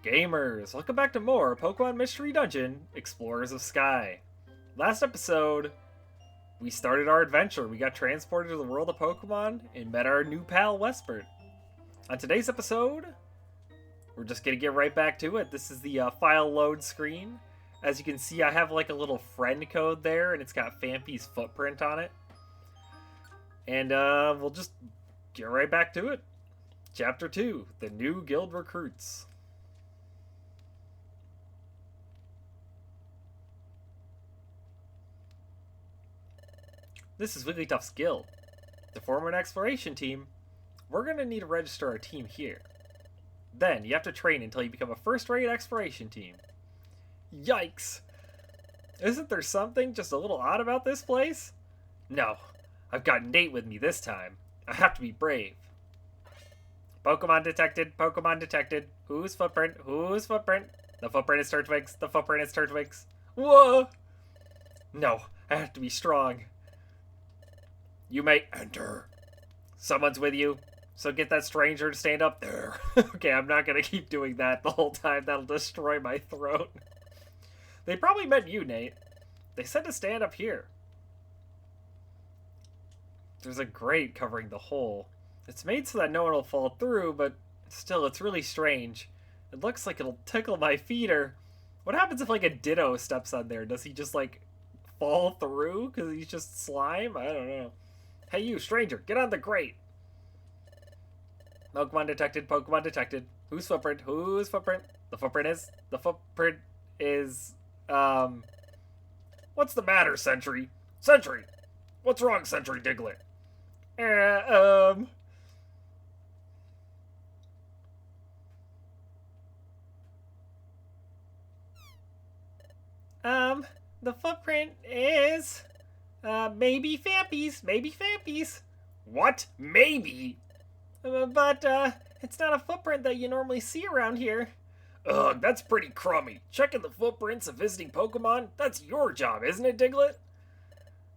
Gamers, welcome back to more Pokemon Mystery Dungeon, Explorers of Sky. Last episode, we started our adventure. We got transported to the world of Pokemon and met our new pal, Wespert. On today's episode, we're just going to get right back to it. This is the file load screen. As you can see, I have like a little friend code there, and it's got Phanpy's footprint on it. And we'll just get right back to it. Chapter 2, The New Guild Recruits. This is Wigglytuff's guild. To form an exploration team, we're going to need to register our team here. Then, you have to train until you become a first-rate exploration team. Yikes! Isn't there something just a little odd about this place? No, I've got Nate with me this time. I have to be brave. Pokemon detected, Pokemon detected. Whose footprint? Whose footprint? The footprint is Turtwig's, the footprint is Turtwig's. Whoa! No, I have to be strong. You may enter. Someone's with you, so get that stranger to stand up there. Okay, I'm not gonna keep doing that the whole time. That'll destroy my throat. They probably meant you, Nate. They said to stand up here. There's a grate covering the hole. It's made so that no one will fall through, but still, it's really strange. It looks like it'll tickle my feet, or what happens if, like, a Ditto steps on there? Does he just, like, fall through because he's just slime? I don't know. Hey, you, stranger, get on the grate. Pokemon detected, Pokemon detected. Whose footprint? Whose footprint? The footprint is, what's the matter, Sentry? Sentry! What's wrong, Sentry Diglett? The footprint is, maybe Phanpy's. What? Maybe? But it's not a footprint that you normally see around here. Ugh, that's pretty crummy. Checking the footprints of visiting Pokemon? That's your job, isn't it, Diglett?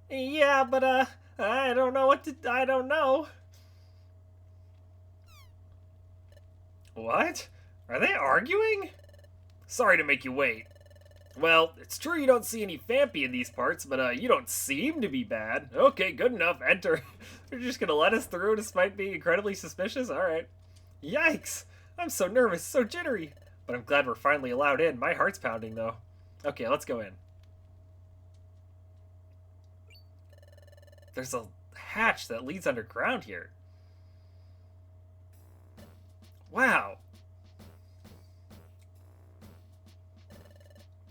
Yeah, but, I don't know. What? Are they arguing? Sorry to make you wait. Well, it's true you don't see any Phanpy in these parts, but you don't seem to be bad. Okay, good enough, enter. They're just gonna let us through despite being incredibly suspicious? Alright. Yikes! I'm so nervous, so jittery. But I'm glad we're finally allowed in. My heart's pounding, though. Okay, let's go in. There's a hatch that leads underground here. Wow!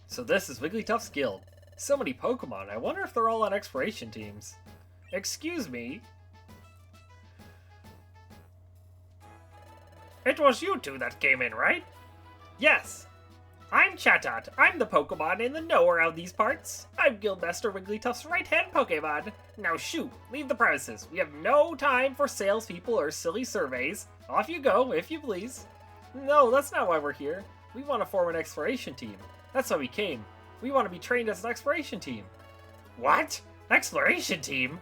So this is Wigglytuff's guild. So many Pokemon, I wonder if they're all on exploration teams. Excuse me? It was you two that came in, right? Yes. I'm Chatot. I'm the Pokemon in the know around these parts. I'm Guildmaster Wigglytuff's right-hand Pokemon. Now shoot, leave the premises. We have no time for salespeople or silly surveys. Off you go, if you please. No, that's not why we're here. We want to form an exploration team. That's why we came. We want to be trained as an exploration team. What? Exploration team?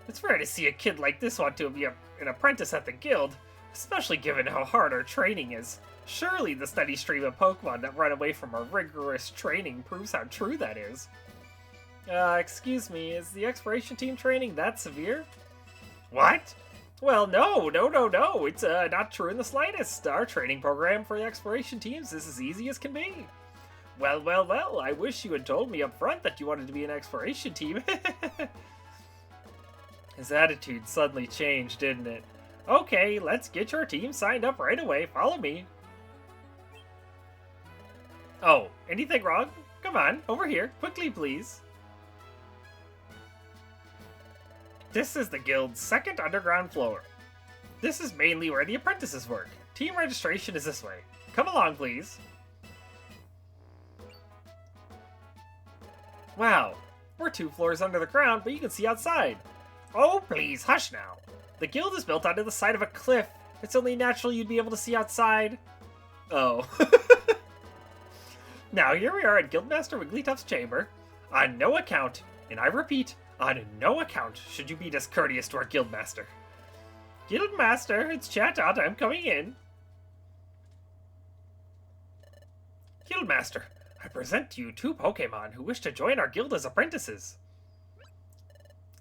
It's rare to see a kid like this want to be an apprentice at the guild, especially given how hard our training is. Surely the steady stream of Pokemon that run away from our rigorous training proves how true that is. Excuse me, is the exploration team training that severe? What? Well, no, it's not true in the slightest. Our training program for the exploration teams is as easy as can be. Well, I wish you had told me up front that you wanted to be an exploration team. His attitude suddenly changed, didn't it? Okay, let's get your team signed up right away. Follow me. Oh, anything wrong? Come on, over here. Quickly, please. This is the guild's second underground floor. This is mainly where the apprentices work. Team registration is this way. Come along, please. Wow, we're 2 floors under the ground, but you can see outside. Oh, please, hush now. The guild is built onto the side of a cliff. It's only natural you'd be able to see outside. Oh. Now, here we are at Guildmaster Wigglytuff's chamber. On no account, and I repeat, on no account should you be discourteous to our Guildmaster. Guildmaster, it's Chatot, I'm coming in. Guildmaster, I present to you two Pokémon who wish to join our guild as apprentices.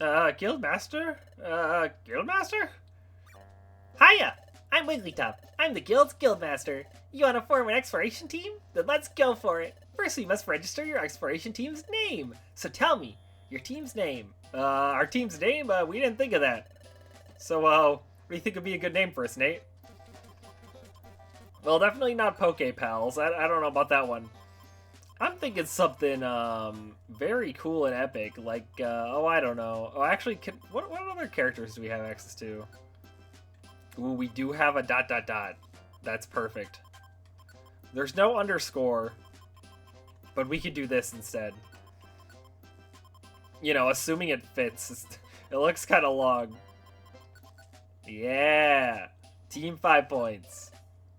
Guildmaster? Guildmaster? Hiya! I'm Wigglytuff. I'm the guild's Guildmaster. You want to form an exploration team? Then let's go for it. First, we must register your exploration team's name. So tell me, your team's name. Our team's name? We didn't think of that. So, what do you think would be a good name for us, Nate? Well, definitely not Poképals. I don't know about that one. I'm thinking something, very cool and epic, like, I don't know. Oh, actually, what other characters do we have access to? Ooh, we do have a ... That's perfect. There's no underscore, but we could do this instead. You know, assuming it fits. It looks kind of long. Yeah! Team 5 points.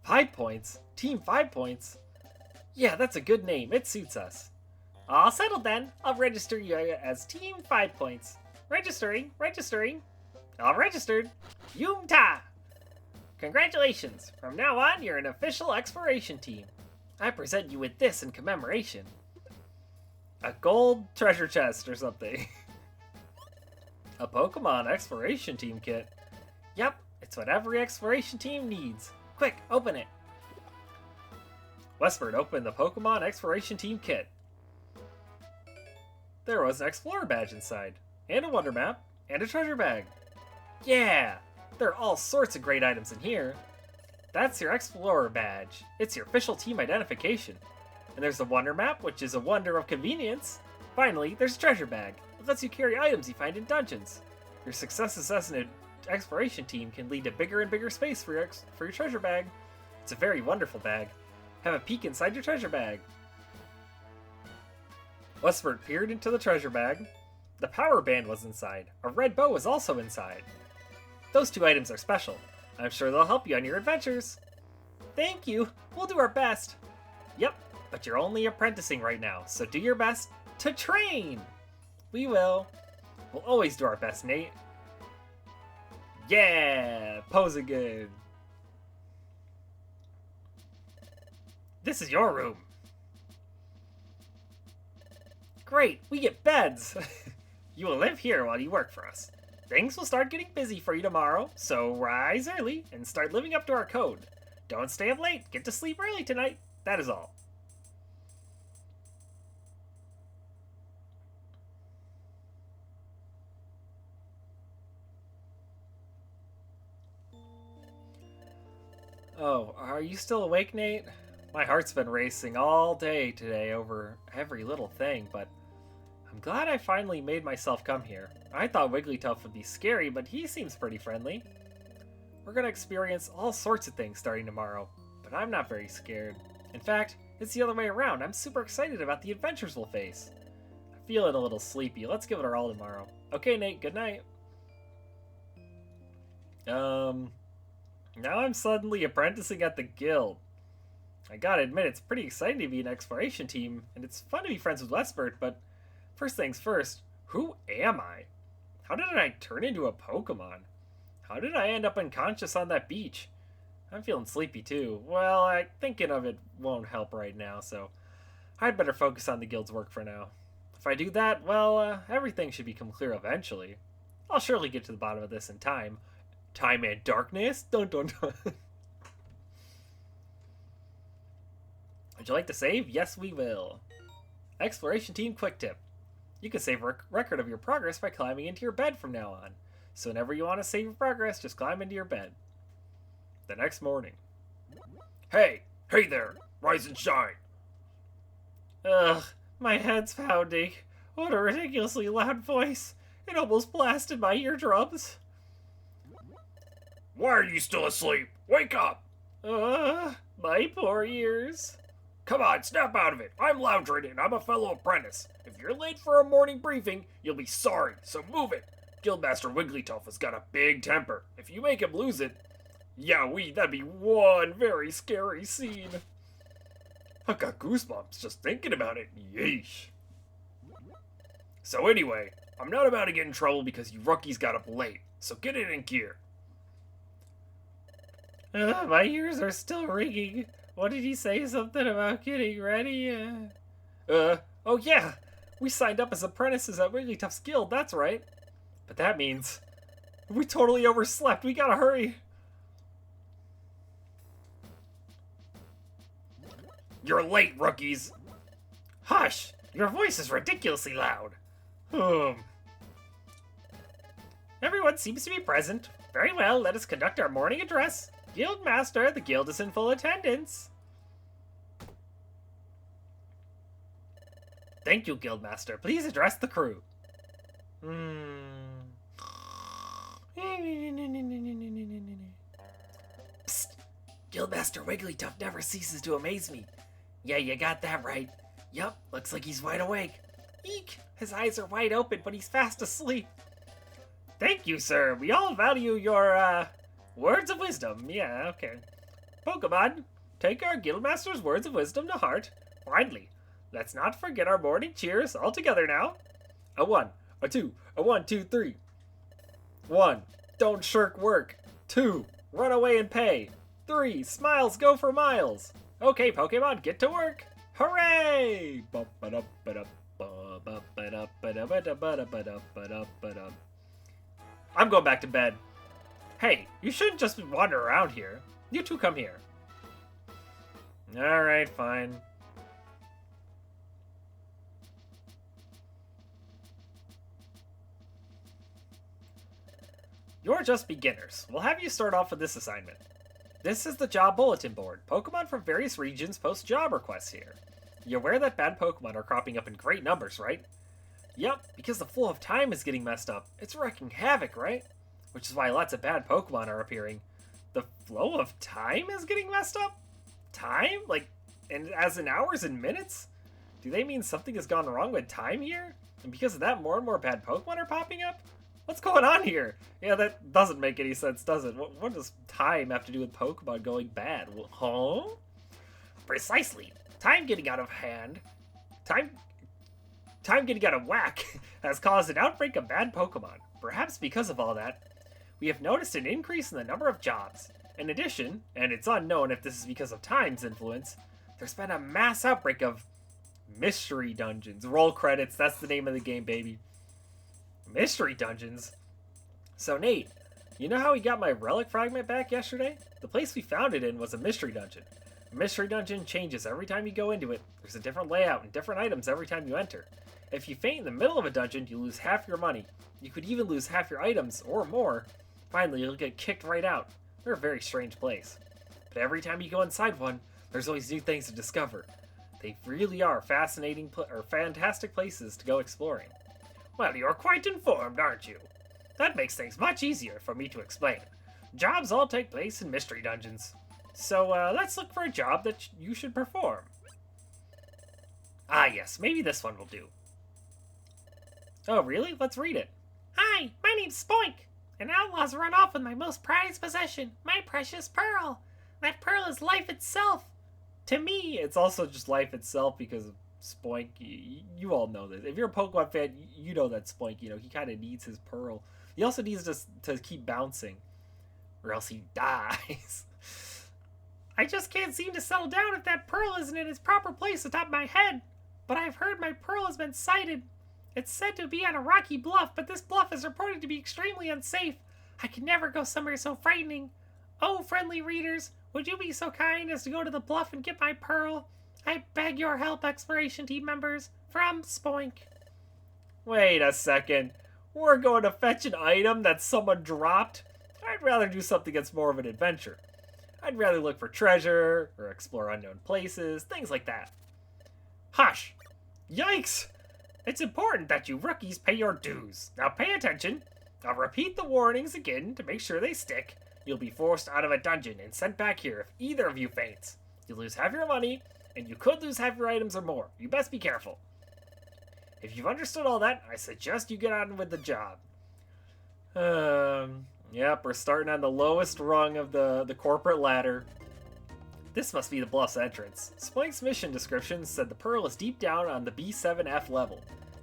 5 points? Team 5 points? Yeah, that's a good name. It suits us. All settled then. I'll register you as Team 5 points. Registering. All registered. Yumta! Congratulations! From now on, you're an official exploration team. I present you with this in commemoration. A gold treasure chest or something. A Pokemon exploration team kit. Yep, it's what every exploration team needs. Quick, open it. Westford opened the Pokemon exploration team kit. There was an Explorer badge inside, and a Wonder Map, and a treasure bag. Yeah! There are all sorts of great items in here. That's your Explorer badge. It's your official team identification. And there's the Wonder Map, which is a wonder of convenience. Finally, there's a treasure bag. It lets you carry items you find in dungeons. Your successes as an exploration team can lead to bigger and bigger space for your treasure bag. It's a very wonderful bag. Have a peek inside your treasure bag. Westford peered into the treasure bag. The power band was inside. A red bow was also inside. Those two items are special. I'm sure they'll help you on your adventures. Thank you. We'll do our best. Yep, but you're only apprenticing right now, so do your best to train. We will. We'll always do our best, Nate. Yeah, pose again. This is your room. Great, we get beds. You will live here while you work for us. Things will start getting busy for you tomorrow, so rise early and start living up to our code. Don't stay up late, get to sleep early tonight. That is all. Oh, are you still awake, Nate? My heart's been racing all day today over every little thing, but I'm glad I finally made myself come here. I thought Wigglytuff would be scary, but he seems pretty friendly. We're gonna experience all sorts of things starting tomorrow, but I'm not very scared. In fact, it's the other way around. I'm super excited about the adventures we'll face. I'm feeling a little sleepy. Let's give it our all tomorrow. Okay, Nate, good night. Now I'm suddenly apprenticing at the guild. I gotta admit, it's pretty exciting to be an exploration team, and it's fun to be friends with Westbert, but first things first, who am I? How did I turn into a Pokemon? How did I end up unconscious on that beach? I'm feeling sleepy too. Well, thinking of it won't help right now, so I'd better focus on the guild's work for now. If I do that, well, everything should become clear eventually. I'll surely get to the bottom of this in time. Time and darkness? Dun dun dun. Would you like to save? Yes, we will. Exploration Team Quick Tip. You can save a record of your progress by climbing into your bed from now on. So whenever you want to save your progress, just climb into your bed. The next morning. Hey there, rise and shine. Ugh, my head's pounding. What a ridiculously loud voice. It almost blasted my eardrums. Why are you still asleep? Wake up! My poor ears. Come on, snap out of it. I'm Loudred and I'm a fellow apprentice. If you're late for a morning briefing, you'll be sorry, so move it. Guildmaster Wigglytuff has got a big temper. If you make him lose it, that'd be one very scary scene. I've got goosebumps just thinking about it. Yeesh. So anyway, I'm not about to get in trouble because you rookies got up late, so get it in gear. My ears are still ringing. What did he say? Something about getting ready? Oh yeah! We signed up as apprentices at Wigglytuff's guild, that's right. But that means we totally overslept. We gotta hurry. You're late, rookies. Hush! Your voice is ridiculously loud. Everyone seems to be present. Very well, let us conduct our morning address. Guildmaster, the guild is in full attendance. Thank you, Guildmaster. Please address the crew. Psst. Guildmaster Wigglytuff never ceases to amaze me. Yeah, you got that right. Yup, looks like he's wide awake. Eek! His eyes are wide open, but he's fast asleep. Thank you, sir. We all value your, words of wisdom. Yeah, okay. Pokemon, take our Guildmaster's words of wisdom to heart. Finally, let's not forget our morning cheers all together now. A 1, a 2, a 1, 2, 3. 1. Don't shirk work. 2. Run away and pay. 3. Smiles go for miles. Okay, Pokemon, get to work. Hooray! I'm going back to bed. Hey, you shouldn't just wander around here. You two come here. Alright, fine. You're just beginners. We'll have you start off with this assignment. This is the job bulletin board. Pokemon from various regions post job requests here. You're aware that bad Pokemon are cropping up in great numbers, right? Yep, because the flow of time is getting messed up. It's wreaking havoc, right? Which is why lots of bad Pokemon are appearing. The flow of time is getting messed up? Time? Like, as in hours and minutes? Do they mean something has gone wrong with time here? And because of that, more and more bad Pokemon are popping up? What's going on here? Yeah, that doesn't make any sense, does it? What does time have to do with Pokemon going bad? Huh? Precisely. Time getting out of hand. Time getting out of whack has caused an outbreak of bad Pokemon. Perhaps because of all that, we have noticed an increase in the number of jobs. In addition, and it's unknown if this is because of time's influence, there's been a mass outbreak of mystery dungeons. Roll credits, that's the name of the game, baby. Mystery dungeons? So Nate, you know how we got my relic fragment back yesterday? The place we found it in was a mystery dungeon. A mystery dungeon changes every time you go into it. There's a different layout and different items every time you enter. If you faint in the middle of a dungeon, you lose half your money. You could even lose half your items, or more. Finally, you'll get kicked right out. They're a very strange place. But every time you go inside one, there's always new things to discover. They really are fascinating or fantastic places to go exploring. Well, you're quite informed, aren't you? That makes things much easier for me to explain. Jobs all take place in mystery dungeons. So, let's look for a job that you should perform. Ah, yes, maybe this one will do. Oh, really? Let's read it. Hi, my name's Spoink. An outlaw's run off with my most prized possession, my precious pearl. That pearl is life itself. To me, it's also just life itself because of Spoink. You all know this. If you're a Pokemon fan, you know that Spoink, he kind of needs his pearl. He also needs to keep bouncing, or else he dies. I just can't seem to settle down if that pearl isn't in its proper place atop my head. But I've heard my pearl has been sighted. It's said to be on a rocky bluff, but this bluff is reported to be extremely unsafe. I can never go somewhere so frightening. Oh, friendly readers, would you be so kind as to go to the bluff and get my pearl? I beg your help, exploration team members. From Spoink. Wait a second. We're going to fetch an item that someone dropped? I'd rather do something that's more of an adventure. I'd rather look for treasure, or explore unknown places, things like that. Hush! Yikes! It's important that you rookies pay your dues. Now pay attention. I'll repeat the warnings again to make sure they stick. You'll be forced out of a dungeon and sent back here if either of you faints. You'll lose half your money, and you could lose half your items or more. You best be careful. If you've understood all that, I suggest you get on with the job. Yep, we're starting on the lowest rung of the corporate ladder. This must be the bluff's entrance. Spoink's mission description said the pearl is deep down on the B7F level.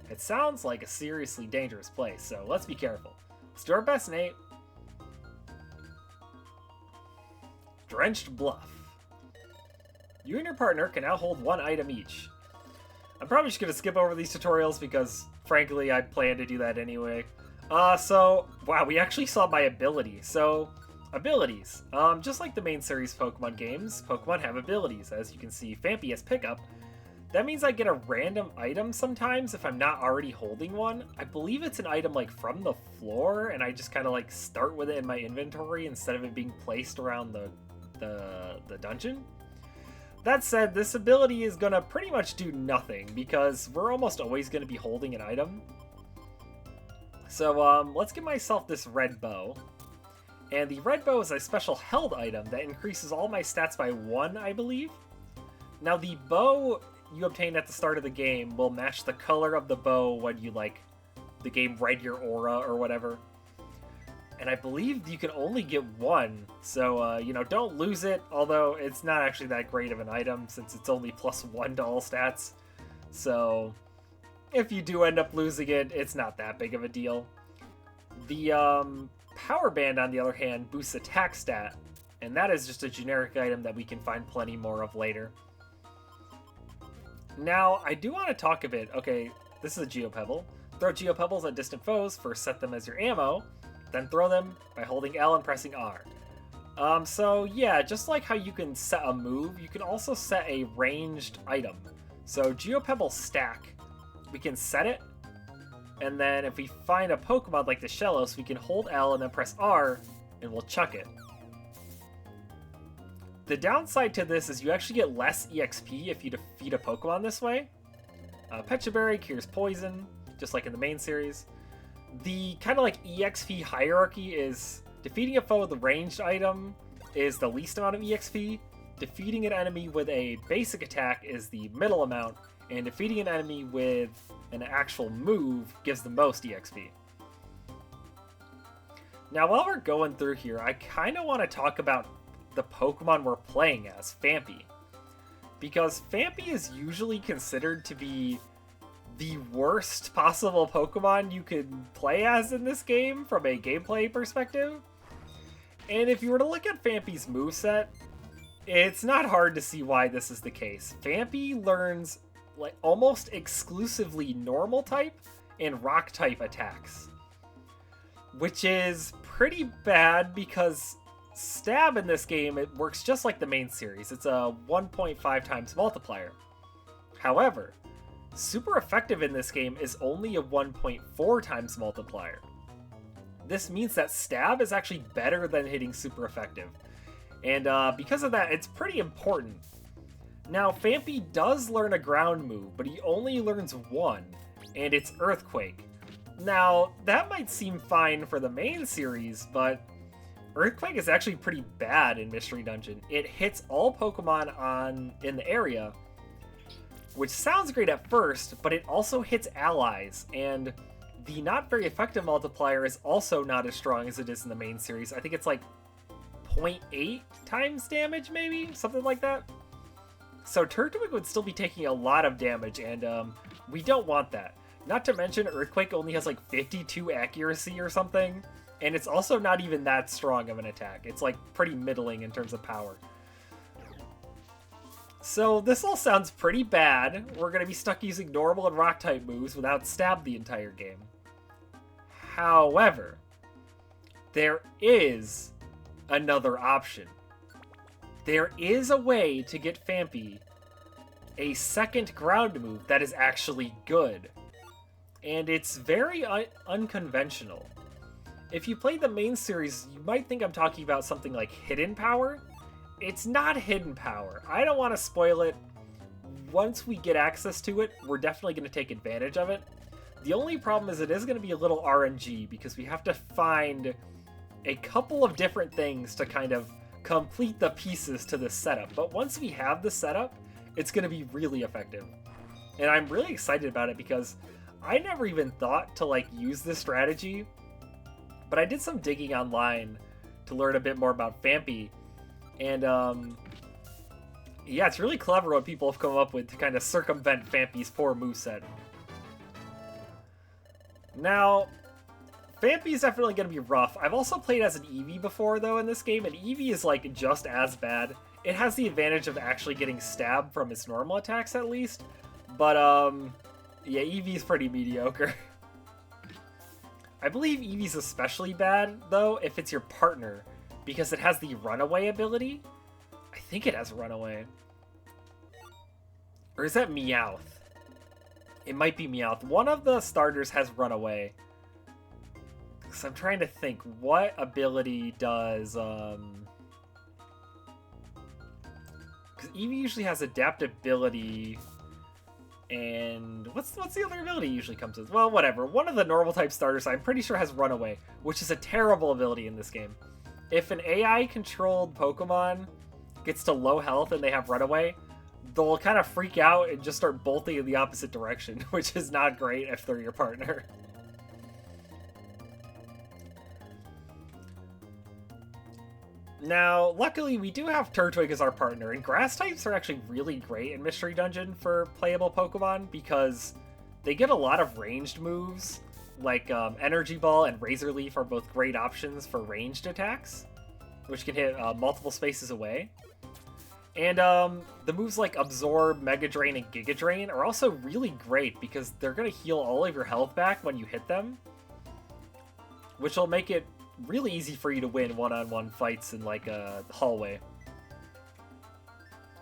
It sounds like a seriously dangerous place, so let's be careful. Let's do our best, Nate. Drenched Bluff. You and your partner can now hold one item each. I'm probably just going to skip over these tutorials because, frankly, I plan to do that anyway. Wow, we actually saw my ability. So, abilities. Just like the main series Pokemon games, Pokemon have abilities. As you can see, Phanpy has Pickup. That means I get a random item sometimes if I'm not already holding one. I believe it's an item like from the floor, and I just kind of like start with it in my inventory instead of it being placed around the dungeon. That said, this ability is gonna pretty much do nothing because we're almost always gonna be holding an item. So let's give myself this red bow. And the red bow is a special held item that increases all my stats by 1, I believe. Now the bow you obtain at the start of the game will match the color of the bow when you, like, the game read your aura or whatever. And I believe you can only get 1, so, you know, don't lose it, although it's not actually that great of an item since it's only +1 to all stats. So, if you do end up losing it, it's not that big of a deal. The, Power Band, on the other hand, boosts attack stat, and that is just a generic item that we can find plenty more of later. Now, I do want to talk a bit. Okay, this is a Geopebble. Throw Geopebbles at distant foes, first set them as your ammo, then throw them by holding L and pressing R. So yeah, just like how you can set a move, you can also set a ranged item. So Geopebble stack, we can set it, and then if we find a Pokemon like the Shellos, we can hold L and then press R, and we'll chuck it. The downside to this is you actually get less EXP if you defeat a Pokemon this way. Pechaberry cures poison, just like in the main series. The kind of like EXP hierarchy is defeating a foe with a ranged item is the least amount of EXP, defeating an enemy with a basic attack is the middle amount, and defeating an enemy with an actual move gives the most EXP. Now while we're going through here, I kind of want to talk about the Pokemon we're playing as, Phanpy. Because Phanpy is usually considered to be the worst possible Pokemon you could play as in this game from a gameplay perspective. And if you were to look at Phanpy's moveset, it's not hard to see why this is the case. Phanpy learns like almost exclusively normal type and rock type attacks, which is pretty bad because Stab in this game, it works just like the main series. It's a 1.5 times multiplier. However, Super Effective in this game is only a 1.4 times multiplier. This means that Stab is actually better than hitting Super Effective. And because of that, it's pretty important. Now, Phanpy does learn a ground move, but he only learns one, and it's Earthquake. Now, that might seem fine for the main series, but Earthquake is actually pretty bad in Mystery Dungeon. It hits all Pokemon in the area, which sounds great at first, but it also hits allies, and the not very effective multiplier is also not as strong as it is in the main series. I think it's like 0.8 times damage, maybe? Something like that. So Turtwig would still be taking a lot of damage, and we don't want that. Not to mention, Earthquake only has like 52 accuracy or something, and it's also not even that strong of an attack. It's like pretty middling in terms of power. So this all sounds pretty bad. We're going to be stuck using normal and rock type moves without Stab the entire game. However, there is another option. There is a way to get Phanpy a second ground move that is actually good. And it's very unconventional. If you played the main series, you might think I'm talking about something like Hidden Power. It's not Hidden Power. I don't want to spoil it. Once we get access to it, we're definitely going to take advantage of it. The only problem is it is going to be a little RNG because we have to find a couple of different things to kind of complete the pieces to this setup. But once we have the setup, it's going to be really effective. And I'm really excited about it because I never even thought to like use this strategy, but I did some digging online to learn a bit more about Phanpy. And yeah, it's really clever what people have come up with to kind of circumvent Phanpy's poor moveset. Now, Phanpy is definitely going to be rough. I've also played as an Eevee before, though, in this game, and Eevee is, like, just as bad. it has the advantage of actually getting stabbed from its normal attacks at least. But, yeah, Eevee's pretty mediocre. I believe Eevee's especially bad, though, if it's your partner, because it has the runaway ability. I think it has runaway. Or is that Meowth? It might be Meowth. One of the starters has runaway. So I'm trying to think, what ability does, because Eevee usually has adaptability, and what's the other ability usually comes with? Well, whatever. One of the normal type starters I'm pretty sure has runaway, which is a terrible ability in this game. If an AI controlled Pokemon gets to low health and they have runaway, they'll kind of freak out and just start bolting in the opposite direction, which is not great if they're your partner. Now, luckily, we do have Turtwig as our partner, and grass types are actually really great in Mystery Dungeon for playable Pokemon because they get a lot of ranged moves, like Energy Ball and Razor Leaf are both great options for ranged attacks, which can hit multiple spaces away. And the moves like Absorb, Mega Drain, and Giga Drain are also really great because they're going to heal all of your health back when you hit them, which will make it really easy for you to win one-on-one fights in like a hallway.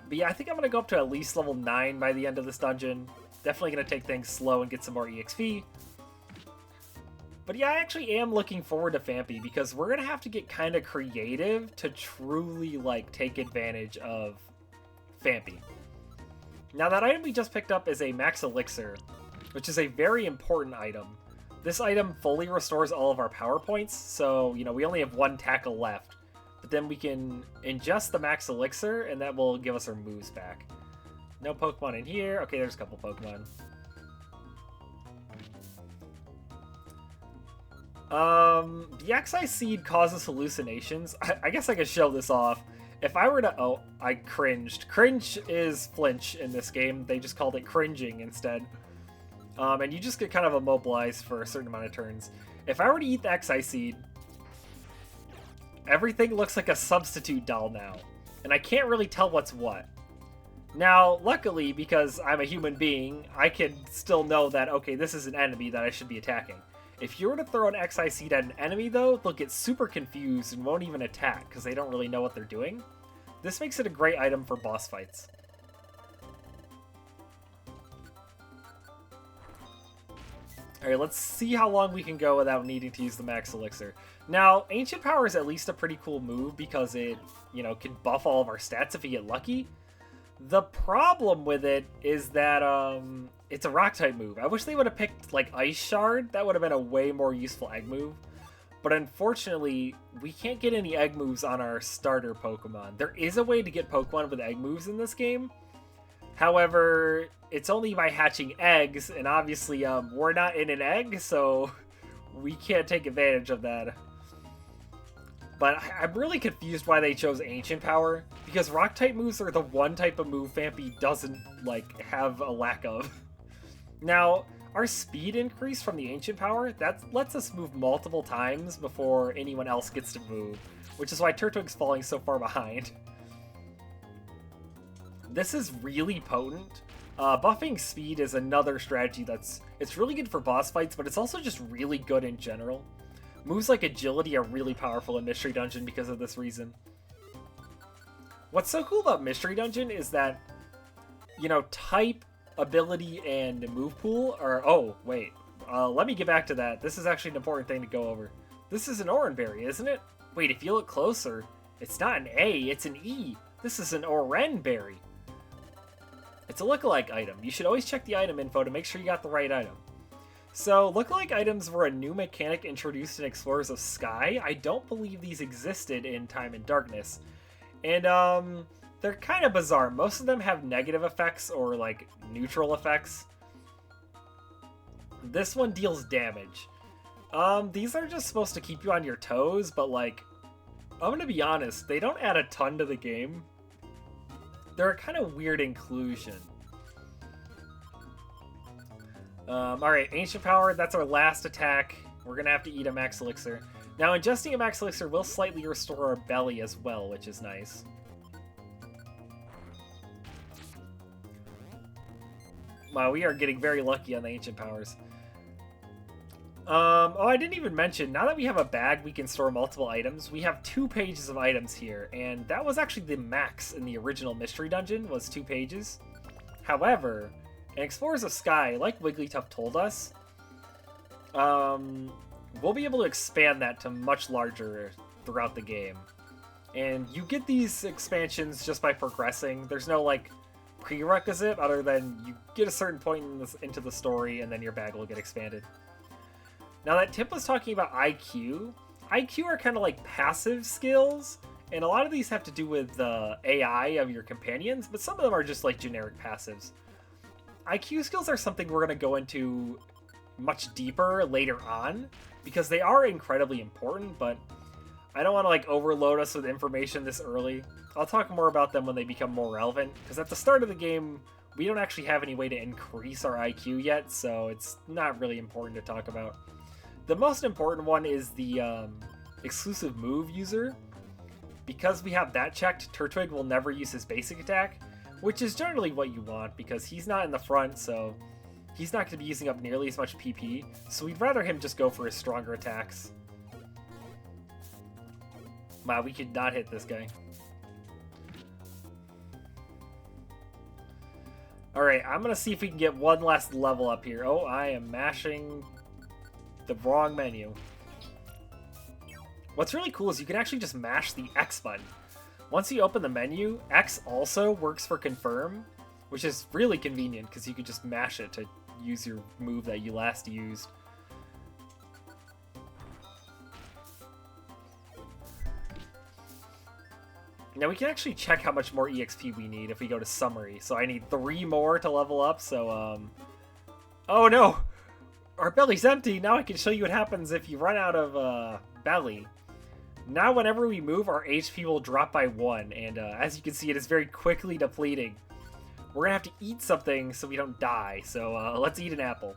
But yeah, I think I'm going to go up to at least level 9 by the end of this dungeon. Definitely going to take things slow and get some more EXP. But yeah, I actually am looking forward to Phanpy because we're going to have to get kind of creative to truly like take advantage of Phanpy. Now that item we just picked up is a Max Elixir, which is a very important item. This item fully restores all of our power points, so, you know, we only have one tackle left. But then we can ingest the Max Elixir, and that will give us our moves back. No Pokemon in here. Okay, there's a couple Pokemon. The Xi Seed causes hallucinations. I guess I could show this off. If I were to... Oh, I cringed. Cringe is flinch in this game. They just called it cringing instead. And you just get kind of immobilized for a certain amount of turns. If I were to eat the Xi Seed, everything looks like a substitute doll now. And I can't really tell what's what. Now, luckily, because I'm a human being, I can still know that, okay, this is an enemy that I should be attacking. If you were to throw an Xi Seed at an enemy, though, they'll get super confused and won't even attack because they don't really know what they're doing. This makes it a great item for boss fights. Alright, let's see how long we can go without needing to use the Max Elixir. Now, Ancient Power is at least a pretty cool move because it, you know, can buff all of our stats if we get lucky. The problem with it is that, it's a Rock-type move. I wish they would have picked, like, Ice Shard. That would have been a way more useful egg move. But unfortunately, we can't get any egg moves on our starter Pokemon. There is a way to get Pokemon with egg moves in this game. However, it's only by hatching eggs, and obviously we're not in an egg, so we can't take advantage of that. But I'm really confused why they chose Ancient Power, because Rock-type moves are the one type of move Phanpy doesn't, like, have a lack of. Now, our speed increase from the Ancient Power, that lets us move multiple times before anyone else gets to move, which is why Turtwig's falling so far behind. This is really potent. Buffing speed is another strategy it's really good for boss fights, but it's also just really good in general. Moves like Agility are really powerful in Mystery Dungeon because of this reason. What's so cool about Mystery Dungeon is that, you know, type, ability, and move pool are... Oh, wait. Let me get back to that. This is actually an important thing to go over. This is an Oranberry, isn't it? Wait, if you look closer, it's not an A, it's an E. This is an Oranberry. It's a lookalike item. You should always check the item info to make sure you got the right item. So, lookalike items were a new mechanic introduced in Explorers of Sky. I don't believe these existed in Time and Darkness. And, they're kind of bizarre. Most of them have negative effects or, like, neutral effects. This one deals damage. These are just supposed to keep you on your toes, but, like, I'm gonna be honest, they don't add a ton to the game. They're a kind of weird inclusion. Alright, Ancient Power, that's our last attack. We're gonna have to eat a Max Elixir. Now, ingesting a Max Elixir will slightly restore our belly as well, which is nice. Wow, we are getting very lucky on the ancient powers. Oh, I didn't even mention, now that we have a bag we can store multiple items, we have 2 pages of items here, and that was actually the max in the original mystery dungeon, was 2 pages. However, in Explorers of Sky, like Wigglytuff told us, we'll be able to expand that to much larger throughout the game. And you get these expansions just by progressing. There's no, like, prerequisite other than you get a certain point into the story and then your bag will get expanded. Now that Tip was talking about IQ, IQ are kind of like passive skills, and a lot of these have to do with the AI of your companions, but some of them are just like generic passives. IQ skills are something we're going to go into much deeper later on, because they are incredibly important, but I don't want to like overload us with information this early. I'll talk more about them when they become more relevant, because at the start of the game, we don't actually have any way to increase our IQ yet, so it's not really important to talk about. The most important one is the exclusive move user. Because we have that checked, Turtwig will never use his basic attack, which is generally what you want, because he's not in the front, so he's not going to be using up nearly as much PP, so we'd rather him just go for his stronger attacks. Wow, we could not hit this guy. Alright, I'm going to see if we can get one last level up here. Oh, I am mashing the wrong menu. What's really cool is you can actually just mash the X button. Once you open the menu, X also works for confirm, which is really convenient because you could just mash it to use your move that you last used. Now we can actually check how much more EXP we need if we go to summary. So I need 3 more to level up, so oh no! Our belly's empty! Now I can show you what happens if you run out of belly. Now whenever we move, our HP will drop by 1, and as you can see, it is very quickly depleting. We're gonna have to eat something so we don't die, so let's eat an apple.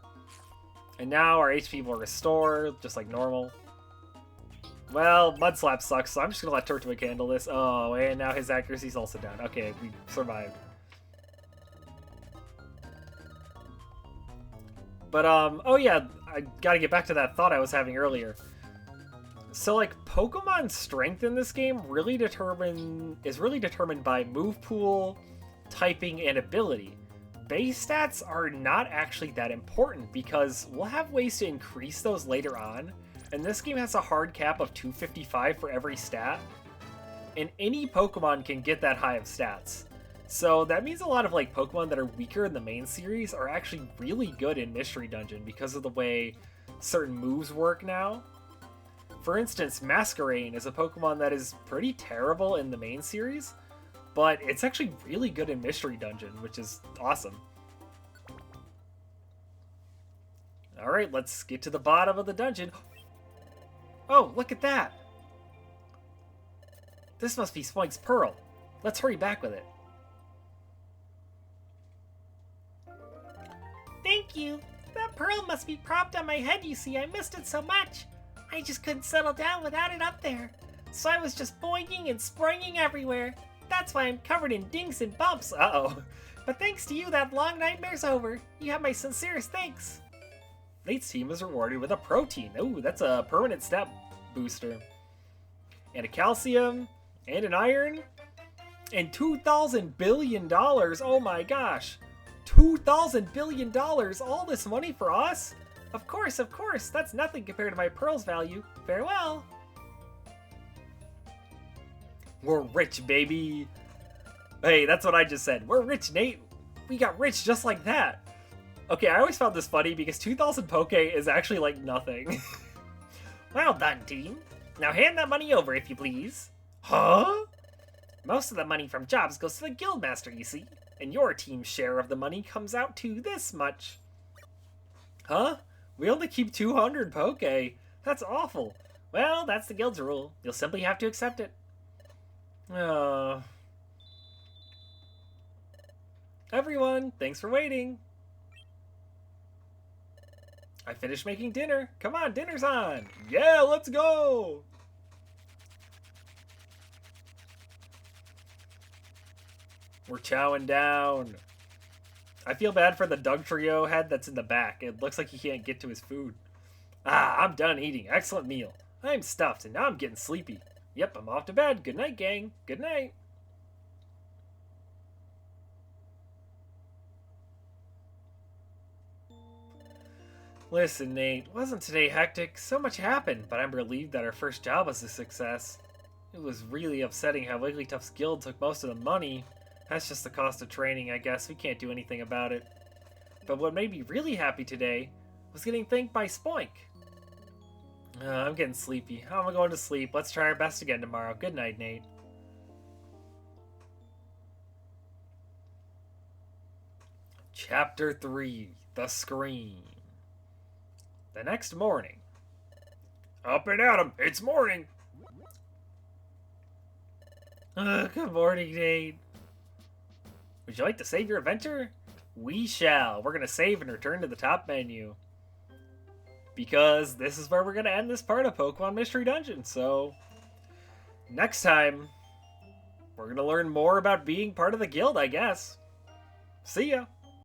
And now our HP will restore, just like normal. Well, Mudslap sucks, so I'm just gonna let Turtwig handle this. Oh, and now his accuracy's also down. Okay, we survived. But, oh yeah, I gotta get back to that thought I was having earlier. So, like, Pokemon's strength in this game is really determined by move pool, typing, and ability. Base stats are not actually that important because we'll have ways to increase those later on, and this game has a hard cap of 255 for every stat, and any Pokemon can get that high of stats. So that means a lot of like Pokemon that are weaker in the main series are actually really good in Mystery Dungeon because of the way certain moves work now. For instance, Masquerain is a Pokemon that is pretty terrible in the main series, but it's actually really good in Mystery Dungeon, which is awesome. Alright, let's get to the bottom of the dungeon. Oh, look at that! This must be Spoink's Pearl. Let's hurry back with it. Thank you. That pearl must be propped on my head, you see. I missed it so much. I just couldn't settle down without it up there. So I was just boinking and springing everywhere. That's why I'm covered in dings and bumps. Uh-oh. But thanks to you, that long nightmare's over. You have my sincerest thanks. Nate's team is rewarded with a protein. Ooh, that's a permanent stat booster. And a calcium, and an iron, and $2,000 billion. Oh my gosh. $2,000 billion, all this money for us? Of course, that's nothing compared to my pearl's value. Farewell. We're rich, baby. Hey, that's what I just said. We're rich, Nate. We got rich just like that. Okay, I always found this funny because 2,000 Poke is actually like nothing. Well done, team. Now hand that money over, if you please. Huh? Most of the money from jobs goes to the Guildmaster, you see. And your team's share of the money comes out to this much. Huh? We only keep 200 Poke. That's awful. Well, that's the Guild's rule. You'll simply have to accept it. Everyone, thanks for waiting. I finished making dinner. Come on, dinner's on. Yeah, let's go. We're chowing down. I feel bad for the Dugtrio head that's in the back. It looks like he can't get to his food. Ah, I'm done eating. Excellent meal. I'm stuffed, and now I'm getting sleepy. Yep, I'm off to bed. Good night, gang. Good night. Listen, Nate, wasn't today hectic? So much happened, but I'm relieved that our first job was a success. It was really upsetting how Wigglytuff's guild took most of the money. That's just the cost of training, I guess. We can't do anything about it. But what made me really happy today was getting thanked by Spoink. I'm getting sleepy. I'm going to sleep. Let's try our best again tomorrow. Good night, Nate. Chapter 3, The Scream. The next morning. Up and at 'em! It's morning! Good morning, Nate. Would you like to save your adventure? We shall. We're going to save and return to the top menu. Because this is where we're going to end this part of Pokemon Mystery Dungeon. So, next time, we're going to learn more about being part of the guild, I guess. See ya!